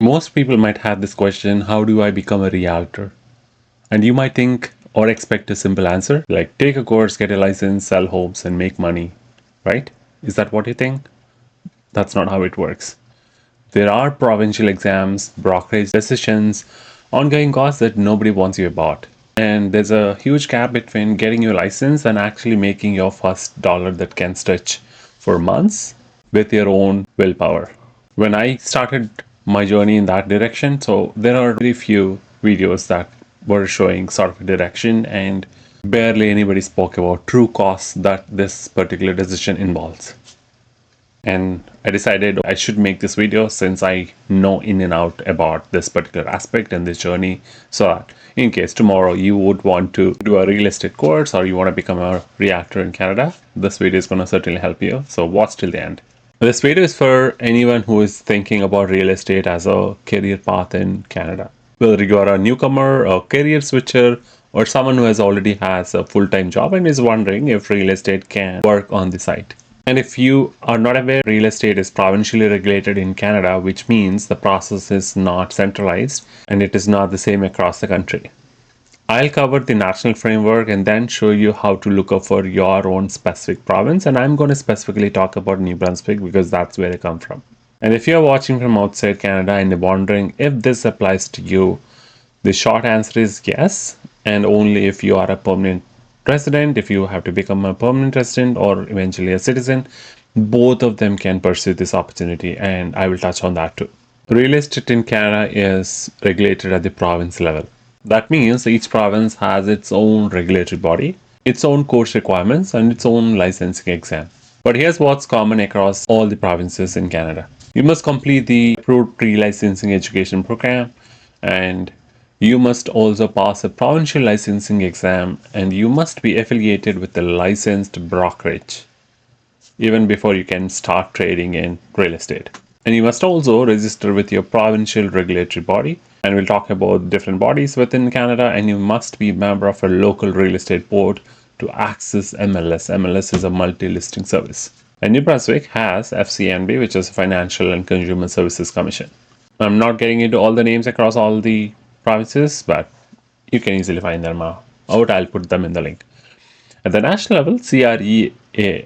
Most people might have this question, how do I become a realtor? And you might think or expect a simple answer like take a course, get a license, sell homes, and make money, right? Is that what you think? That's not how it works. There are provincial exams, brokerage decisions, ongoing costs that nobody wants you about. And there's a huge gap between getting your license and actually making your first dollar that can stretch for months with your own willpower. When I started my journey in that direction, so there are very few videos that were showing sort of a direction, and barely anybody spoke about true costs that this particular decision involves. And I decided I should make this video since I know in and out about this particular aspect and this journey, so that in case tomorrow you would want to do a real estate course or you want to become a realtor in Canada, this video is going to certainly help you. So watch till the end. This video is for anyone who is thinking about real estate as a career path in Canada. Whether you are a newcomer, a career switcher, or someone who already has a full-time job and is wondering if real estate can work on the site. And if you are not aware, real estate is provincially regulated in Canada, which means the process is not centralized and it is not the same across the country. I'll cover the national framework and then show you how to look up for your own specific province. And I'm going to specifically talk about New Brunswick because that's where I come from. And if you're watching from outside Canada and you're wondering if this applies to you, the short answer is yes, and only if you are a permanent resident. If you have to become a permanent resident or eventually a citizen, both of them can pursue this opportunity, and I will touch on that too. Real estate in Canada is regulated at the province level. That means each province has its own regulatory body, its own course requirements, and its own licensing exam. But here's what's common across all the provinces in Canada. You must complete the approved pre-licensing education program, and you must also pass a provincial licensing exam, and you must be affiliated with a licensed brokerage even before you can start trading in real estate. And you must also register with your provincial regulatory body, and we'll talk about different bodies within Canada, and you must be a member of a local real estate board to access MLS. MLS is a multi-listing service. And New Brunswick has FCNB, which is Financial and Consumer Services Commission. I'm not getting into all the names across all the provinces, but you can easily find them out. I'll put them in the link. At the national level, CREA,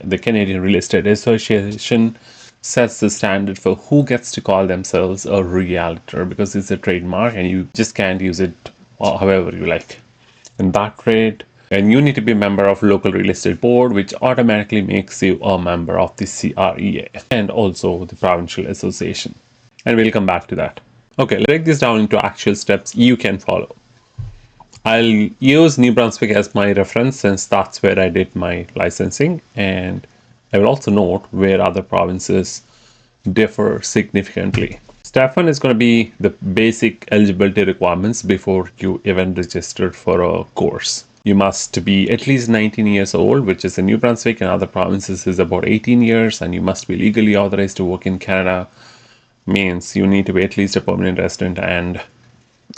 the Canadian Real Estate Association, sets the standard for who gets to call themselves a realtor, because it's a trademark and you just can't use it however you like. And that rate, and you need to be a member of local real estate board, which automatically makes you a member of the CREA and also the provincial association. And we'll come back to that. Okay, let's break this down into actual steps you can follow. I'll use New Brunswick as my reference since that's where I did my licensing, and I will also note where other provinces differ significantly. Step 1 is going to be the basic eligibility requirements before you even register for a course. You must be at least 19 years old, which is in New Brunswick and other provinces is about 18 years, and you must be legally authorized to work in Canada. Means you need to be at least a permanent resident and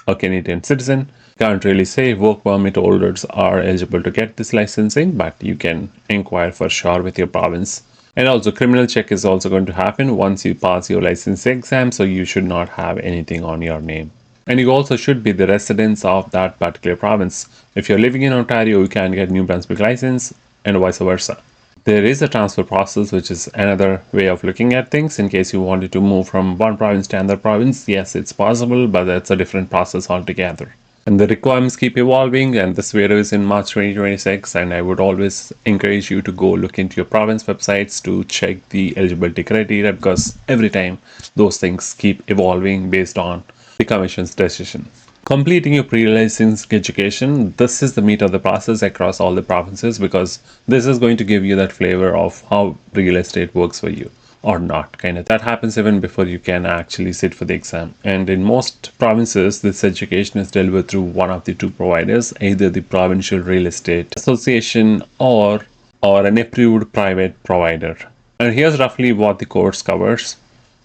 a Canadian citizen. Can't really say work permit holders are eligible to get this licensing, but you can inquire for sure with your province. And also criminal check is also going to happen once you pass your licensing exam, so you should not have anything on your name. And you also should be the residents of that particular province. If you're living in Ontario, you can get New Brunswick license and vice versa. There is a transfer process, which is another way of looking at things. In case you wanted to move from one province to another province, yes, it's possible, but that's a different process altogether. And the requirements keep evolving, and this video is in March 2026, and I would always encourage you to go look into your province websites to check the eligibility criteria, because every time those things keep evolving based on the Commission's decision. Completing your pre-licensing education, this is the meat of the process across all the provinces, because this is going to give you that flavor of how real estate works for you or not. Kind of that happens even before you can actually sit for the exam. And in most provinces, this education is delivered through one of the two providers, either the Provincial Real Estate Association or an approved private provider. And here's roughly what the course covers.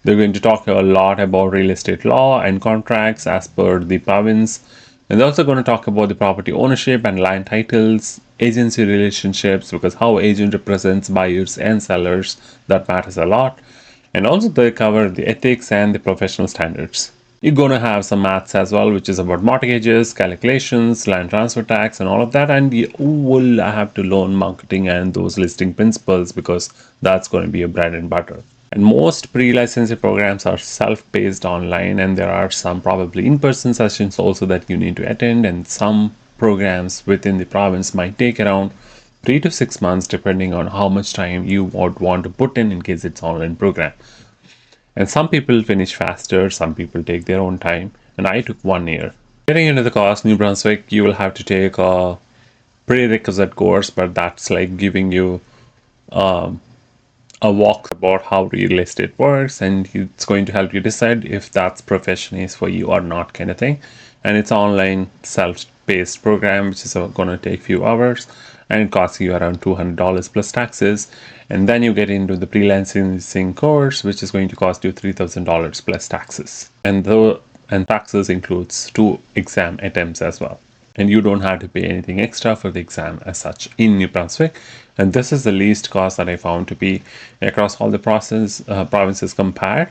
They're going to talk a lot about real estate law and contracts as per the province. And they're also going to talk about the property ownership and land titles, agency relationships, because how agent represents buyers and sellers, that matters a lot. And also they cover the ethics and the professional standards. You're going to have some maths as well, which is about mortgages, calculations, land transfer tax, and all of that. And you will have to learn marketing and those listing principles because that's going to be your bread and butter. And most pre-licensing programs are self-paced online, and there are some probably in-person sessions also that you need to attend. And some programs within the province might take around 3 to 6 months, depending on how much time you would want to put in case it's online program. And some people finish faster, some people take their own time, and I took 1 year. Getting into the course, New Brunswick, you will have to take a prerequisite course, but that's like giving you a walk about how real estate works, and it's going to help you decide if that's profession is for you or not, kind of thing. And it's online self-paced program which is going to take few hours, and it costs you around $200 plus taxes. And then you get into the freelancing course, which is going to cost you $3,000 plus taxes, and taxes includes 2 exam attempts as well, and you don't have to pay anything extra for the exam as such in New Brunswick. And this is the least cost that I found to be across all the provinces compared.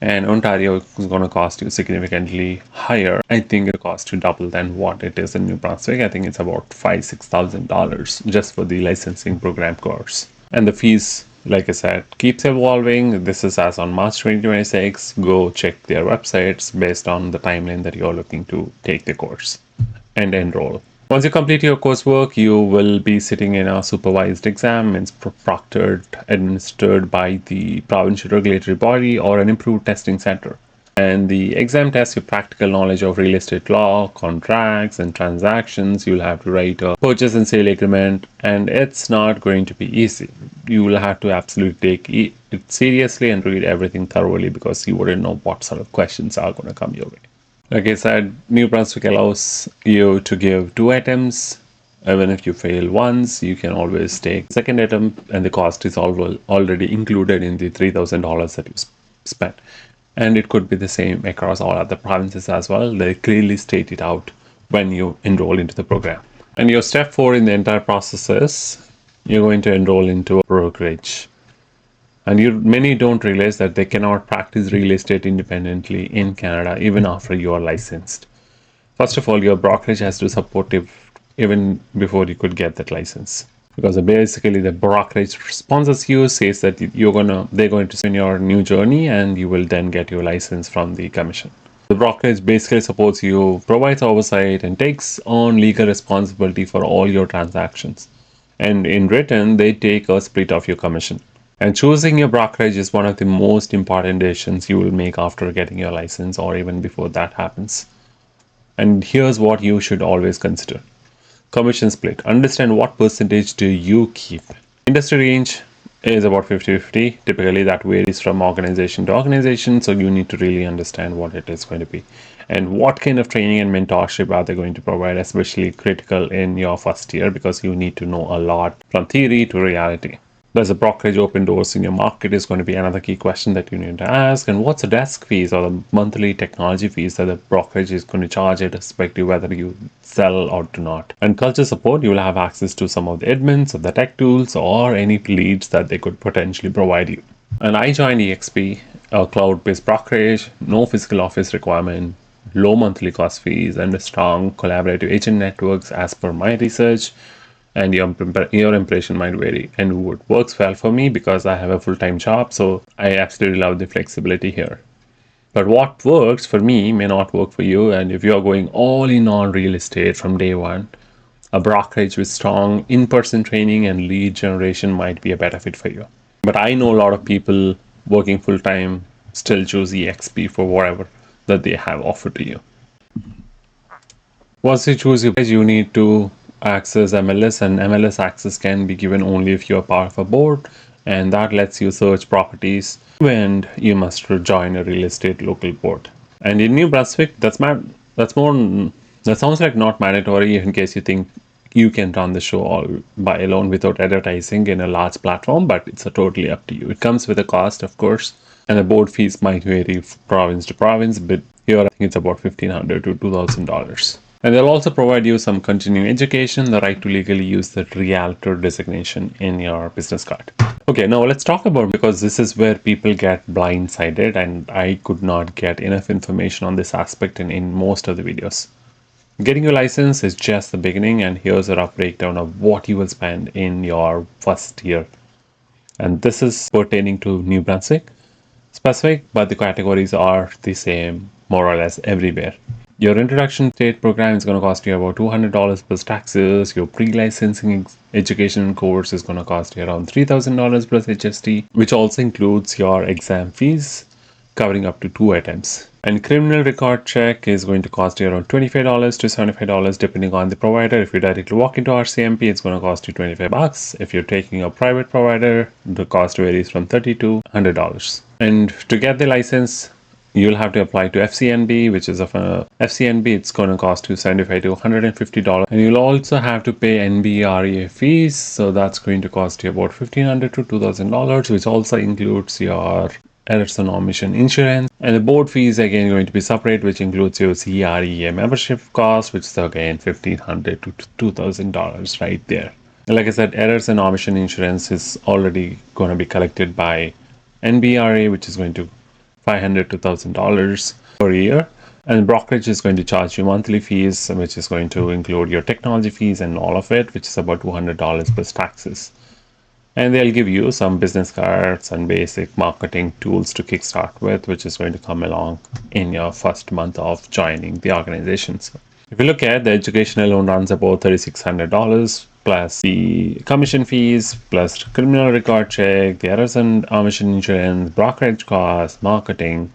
And Ontario is going to cost you significantly higher. I think it costs you double than what it is in New Brunswick. I think it's about $5,000-6,000 just for the licensing program course. And the fees, like I said, keeps evolving. This is as on March 2026. Go check their websites based on the timeline that you're looking to take the course and enroll. Once you complete your coursework, you will be sitting in a supervised exam. It's proctored, administered by the provincial regulatory body or an improved testing center. And the exam tests your practical knowledge of real estate law, contracts, and transactions. You'll have to write a purchase and sale agreement, and it's not going to be easy. You will have to absolutely take it seriously and read everything thoroughly because you wouldn't know what sort of questions are going to come your way. Like I said, New Brunswick allows you to give 2 attempts. Even if you fail once, you can always take second attempt, and the cost is already included in the $3,000 that you spent. And it could be the same across all other provinces as well. They clearly state it out when you enroll into the program. And your step 4 in the entire process is you're going to enroll into a brokerage. And many don't realize that they cannot practice real estate independently in Canada even after you are licensed. First of all, your brokerage has to support it even before you could get that license. Because basically the brokerage sponsors you, says that they're going to spin your new journey, and you will then get your license from the commission. The brokerage basically supports you, provides oversight, and takes on legal responsibility for all your transactions. And in return, they take a split of your commission. And choosing your brokerage is one of the most important decisions you will make after getting your license or even before that happens. And here's what you should always consider. Commission split. Understand what percentage do you keep. Industry range is about 50-50. Typically that varies from organization to organization, so you need to really understand what it is going to be. And what kind of training and mentorship are they going to provide, especially critical in your first year, because you need to know a lot from theory to reality. Does the brokerage open doors in your market is going to be another key question that you need to ask. And what's the desk fees or the monthly technology fees that the brokerage is going to charge, irrespective whether you sell or do not. And culture support, you will have access to some of the admins of the tech tools or any leads that they could potentially provide you. And I joined EXP, a cloud-based brokerage, no physical office requirement, low monthly cost fees, and a strong collaborative agent networks as per my research. And your impression might vary, and what works well for me because I have a full-time job, so I absolutely love the flexibility here. But what works for me may not work for you, and if you're going all in on real estate from day one, a brokerage with strong in-person training and lead generation might be a better fit for you. But I know a lot of people working full-time still choose EXP for whatever that they have offered to you. Once you choose your page, you need to access MLS, and MLS access can be given only if you're part of a board, and that lets you search properties, and you must join a real estate local board. And in New Brunswick, that sounds like not mandatory in case you think you can run the show all by alone without advertising in a large platform, but it's totally up to you. It comes with a cost, of course, and the board fees might vary province to province, but here I think it's about $1,500 to $2,000. And they'll also provide you some continuing education, the right to legally use the Realtor designation in your business card. Okay, now let's talk about, because this is where people get blindsided, and I could not get enough information on this aspect in most of the videos. Getting your license is just the beginning, and here's a rough breakdown of what you will spend in your first year. And this is pertaining to New Brunswick specific, but the categories are the same more or less everywhere. Your introduction state program is going to cost you about $200 plus taxes. Your pre-licensing education course is going to cost you around $3,000 plus HST, which also includes your exam fees, covering up to 2 items. And criminal record check is going to cost you around $25 to $75 depending on the provider. If you directly walk into RCMP, it's going to cost you $25. If you're taking a private provider, the cost varies from $30 to $100. And to get the license, you'll have to apply to FCNB, which is of a FCNB. It's going to cost you $75 to $150, and you'll also have to pay NBREA fees. So that's going to cost you about $1,500 to $2,000, which also includes your errors and omission insurance. And the board fee is again going to be separate, which includes your CREA membership cost, which is again $1,500 to $2,000 right there. And like I said, errors and omission insurance is already going to be collected by NBRA, which is going to $500 to $1,000 per year. And brokerage is going to charge you monthly fees, which is going to include your technology fees and all of it, which is about $200 plus taxes. And they'll give you some business cards and basic marketing tools to kickstart with, which is going to come along in your first month of joining the organization. So if you look at the education alone runs about $3,600 plus the commission fees, plus criminal record check, the errors and omission insurance, brokerage costs, marketing.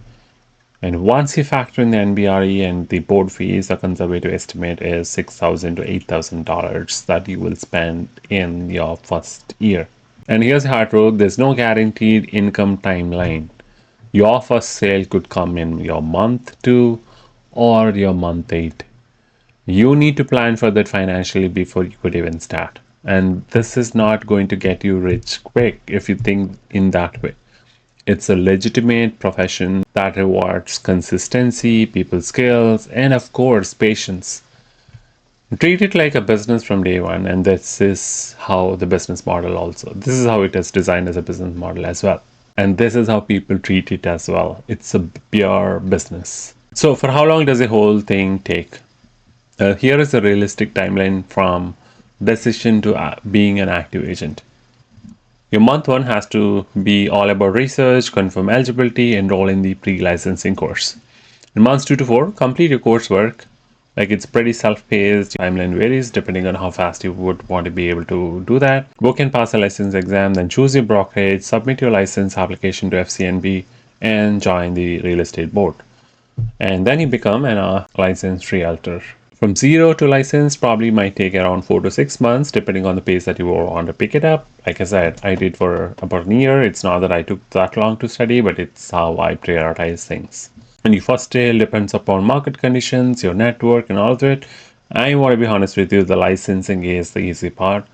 And once you factor in the NBRE and the board fees, the conservative estimate is $6,000 to $8,000 that you will spend in your first year. And here's the hard truth, there's no guaranteed income timeline. Your first sale could come in your month 2 or your month 8. You need to plan for that financially before you could even start. And this is not going to get you rich quick if you think in that way. It's a legitimate profession that rewards consistency, people skills, and of course, patience. Treat it like a business from day one, and this is how the business model also. This is how it is designed as a business model as well. And this is how people treat it as well. It's a pure business. So for how long does the whole thing take? Here is a realistic timeline from decision to being an active agent. Your month 1 has to be all about research, confirm eligibility, enroll in the pre-licensing course. In months 2 to 4, complete your coursework. Like it's pretty self-paced, timeline varies depending on how fast you would want to be able to do that. Book and pass a license exam, then choose your brokerage, submit your license application to FCNB, and join the real estate board. And then you become a licensed realtor. From 0 to license probably might take around 4 to 6 months depending on the pace that you want to pick it up. Like I said, I did for about a year. It's not that I took that long to study, but it's how I prioritize things. And your first sale depends upon market conditions, your network, and all of it. I want to be honest with you, the licensing is the easy part.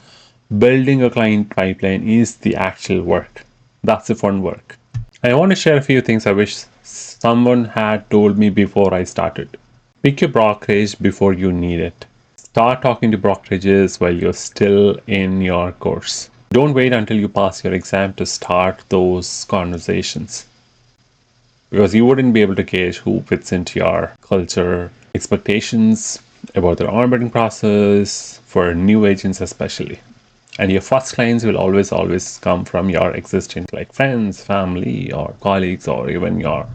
Building a client pipeline is the actual work. That's the fun work. I want to share a few things I wish someone had told me before I started. Pick your brokerage before you need it. Start talking to brokerages while you're still in your course. Don't wait until you pass your exam to start those conversations, because you wouldn't be able to gauge who fits into your culture, expectations about their onboarding process for new agents especially. And your first clients will always come from your existing like friends, family, or colleagues, or even your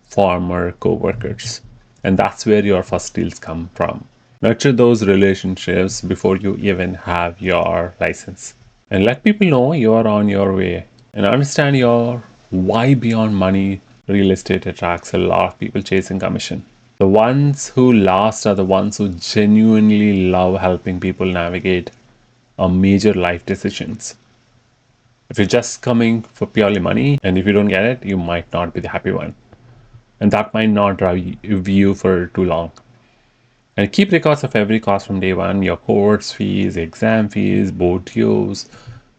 former co-workers. And that's where your first deals come from. Nurture those relationships before you even have your license. And let people know you are on your way. And understand your why beyond money. Real estate attracts a lot of people chasing commission. The ones who last are the ones who genuinely love helping people navigate major life decisions. If you're just coming for purely money, and if you don't get it, you might not be the happy one. And that might not drive you for too long. And keep records of every cost from day one, your course fees, exam fees, board dues,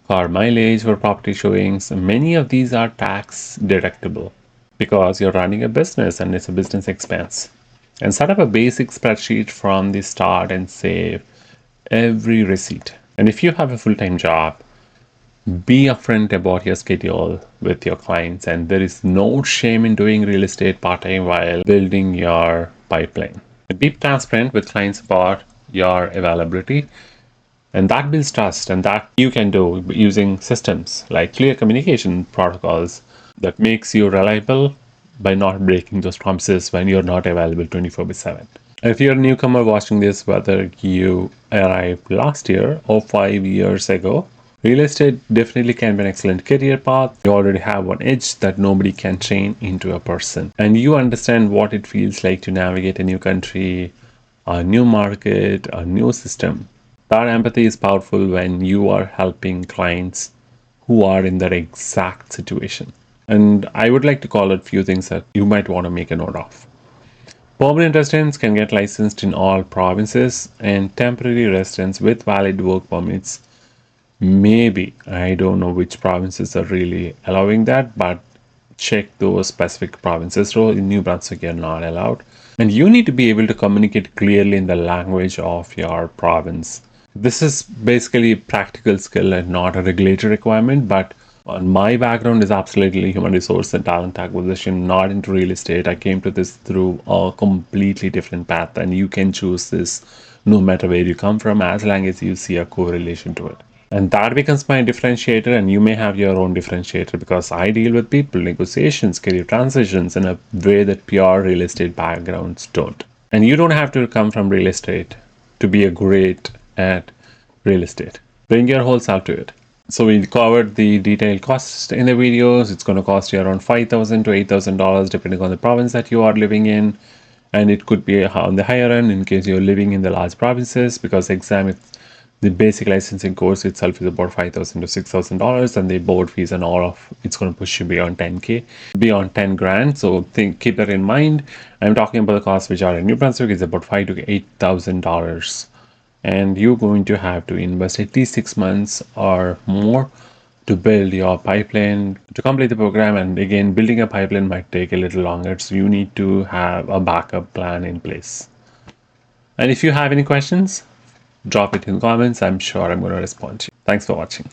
car mileage for property showings. Many of these are tax deductible, because you're running a business and it's a business expense. and set up a basic spreadsheet from the start and save every receipt. And if you have a full-time job, be upfront about your schedule with your clients, and there is no shame in doing real estate part-time while building your pipeline. Be transparent with clients about your availability, and that builds trust, and that you can do using systems like clear communication protocols that makes you reliable by not breaking those promises when you're not available 24/7. If you're a newcomer watching this, whether you arrived last year or 5 years ago, real estate definitely can be an excellent career path. You already have one edge that nobody can train into a person. And you understand what it feels like to navigate a new country, a new market, a new system. That empathy is powerful when you are helping clients who are in that exact situation. And I would like to call out a few things that you might want to make a note of. Permanent residents can get licensed in all provinces, and temporary residents with valid work permits, maybe, I don't know which provinces are really allowing that, but check those specific provinces. So in New Brunswick, you're not allowed. And you need to be able to communicate clearly in the language of your province. This is basically practical skill and not a regulatory requirement, but my background is absolutely human resource and talent acquisition, not into real estate. I came to this through a completely different path, and you can choose this no matter where you come from, as long as you see a correlation to it. And that becomes my differentiator, and you may have your own differentiator, because I deal with people, negotiations, career transitions in a way that pure real estate backgrounds don't. And you don't have to come from real estate to be a great at real estate. Bring your whole self to it. So we covered the detailed costs in the videos. It's going to cost you around $5,000 to $8,000 depending on the province that you are living in, and it could be on the higher end in case you're living in the large provinces, because the basic licensing course itself is about $5,000 to $6,000, and the board fees and all of it's going to push you beyond 10K, beyond 10 grand. So keep that in mind. I'm talking about the costs which are in New Brunswick is about $5,000 to $8,000. And you're going to have to invest at least 6 months or more to build your pipeline to complete the program. And again, building a pipeline might take a little longer, so you need to have a backup plan in place. And if you have any questions, drop it in the comments. I'm sure I'm going to respond to you. Thanks for watching.